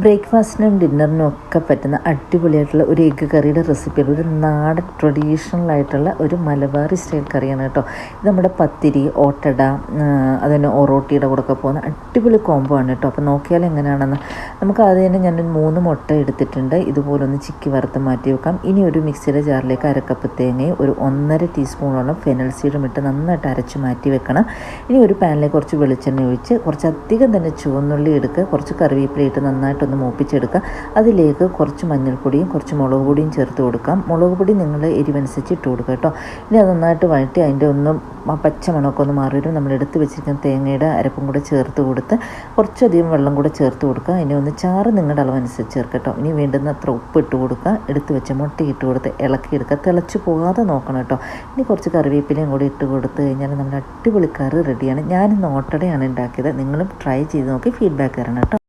ബ്രേക്ക്ഫാസ്റ്റിനും ഡിന്നറിനും ഒക്കെ പറ്റുന്ന അടിപൊളിയായിട്ടുള്ള ഒരു എഗ്ഗ് കറിയുടെ റെസിപ്പിയാണ്. ഒരു നാടൻ ട്രഡീഷണൽ ആയിട്ടുള്ള ഒരു മലബാറി സ്റ്റൈൽ കറിയാണ് കേട്ടോ. ഇത് നമ്മുടെ പത്തിരി, ഓട്ടട, അതിന് ഒറോട്ടിയുടെ കൂടെ ഒക്കെ പോകുന്ന അടിപൊളി കോംബോ ആണ് കേട്ടോ. അപ്പോൾ നോക്കിയാൽ എങ്ങനെയാണെന്ന് നമുക്ക് ആദ്യം തന്നെ ഞാനൊരു 3 മുട്ട എടുത്തിട്ടുണ്ട്. ഇതുപോലൊന്ന് ചിക്കി വറുത്ത് മാറ്റി വെക്കാം. ഇനി ഒരു മിക്സിയുടെ ജാറിലേക്ക് 1/2 കപ്പ് തേങ്ങയും ഒരു 1.5 ടീസ്പൂണോളം ഫെനൽ സീഡും ഇട്ട് നന്നായിട്ട് അരച്ച് മാറ്റി വെക്കണം. ഇനി ഒരു പാനിലേക്ക് കുറച്ച് വെളിച്ചെണ്ണ ഒഴിച്ച് കുറച്ചധികം തന്നെ ചുവന്നുള്ളി എടുക്കുക, കുറച്ച് കറിവേപ്പില ഇട്ട് നന്നായിട്ട് ഒന്ന് മൂപ്പിച്ചെടുക്കുക. അതിലേക്ക് കുറച്ച് മഞ്ഞൾപ്പൊടിയും കുറച്ച് മുളക് പൊടിയും ചേർത്ത് കൊടുക്കാം. മുളക് പൊടി നിങ്ങളുടെ എരിവനുസരിച്ച് ഇട്ട് കൊടുക്കുക കേട്ടോ. ഇനി അത് നന്നായിട്ട് വഴറ്റി അതിൻ്റെ ഒന്നും പച്ച മണമൊക്കെ ഒന്ന് മാറി വരും. നമ്മൾ എടുത്ത് വെച്ചിരിക്കുന്ന തേങ്ങയുടെ അരപ്പും കൂടെ ചേർത്ത് കൊടുത്ത് കുറച്ചധികം വെള്ളം കൂടെ ചേർത്ത് കൊടുക്കുക. അതിനെ ഒന്ന് ചാറ് നിങ്ങളുടെ അളവനുസരിച്ച് ചേർക്കുക കേട്ടോ. ഇനി വേണ്ടുന്നത്ര ഉപ്പ് ഇട്ട് കൊടുക്കുക. എടുത്ത് വെച്ച മുട്ട ഇട്ട് കൊടുത്ത് ഇളക്കിയെടുക്കുക. തിളച്ച് പോകാതെ നോക്കണം കേട്ടോ. ഇനി കുറച്ച് കറിവേപ്പിലയും കൂടി ഇട്ട് കൊടുത്ത് കഴിഞ്ഞാൽ നമ്മുടെ അടിപൊളി കറി റെഡിയാണ്. ഞാനിന്ന് ഓട്ടടയാണ് ഉണ്ടാക്കിയത്. നിങ്ങളും ട്രൈ ചെയ്ത് നോക്കി ഫീഡ്ബാക്ക് തരണം കേട്ടോ.